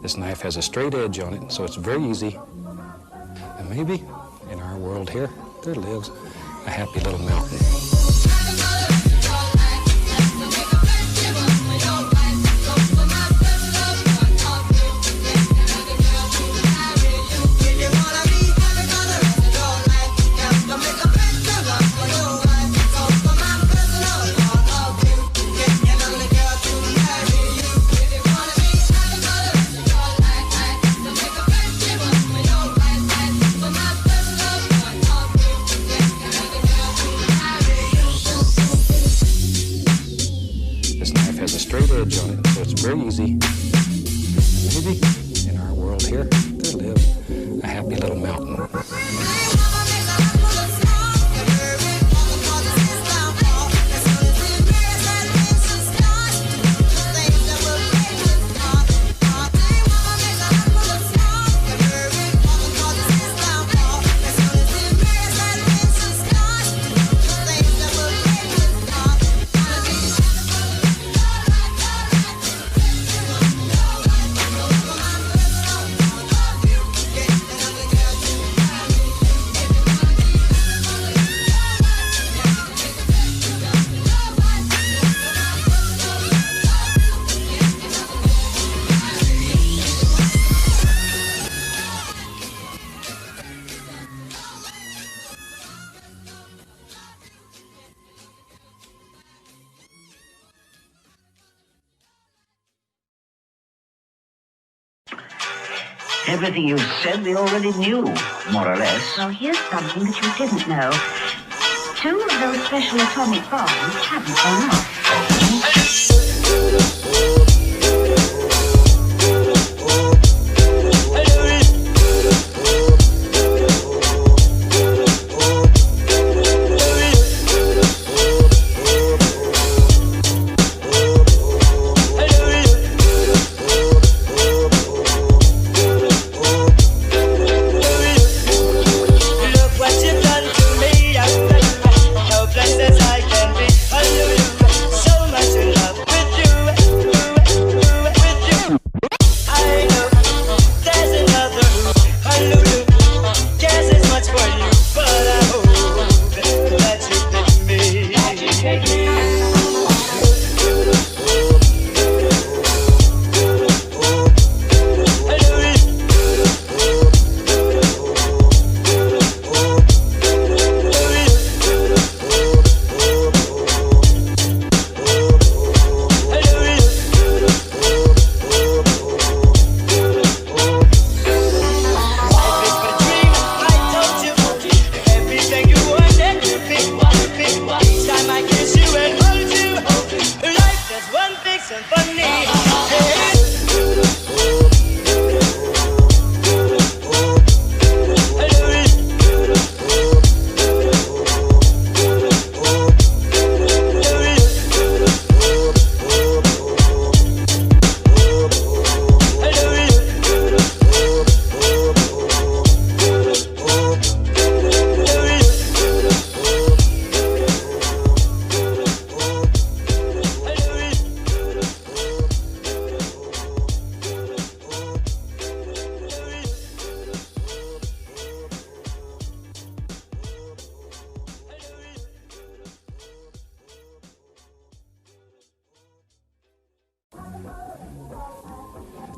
This knife has a straight edge on it, so it's very easy. And maybe in our world here, there lives a happy little mountain. Edge on it, so it's very easy. Maybe in our world here, there lives a happy little mountain. Everything you said we already knew, more or less. Well, here's something that you didn't know. 2 of those special atomic bombs haven't gone off.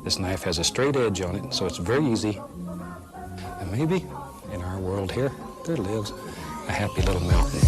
This knife has a straight edge on it, so it's very easy. And maybe in our world here, there lives a happy little mountain.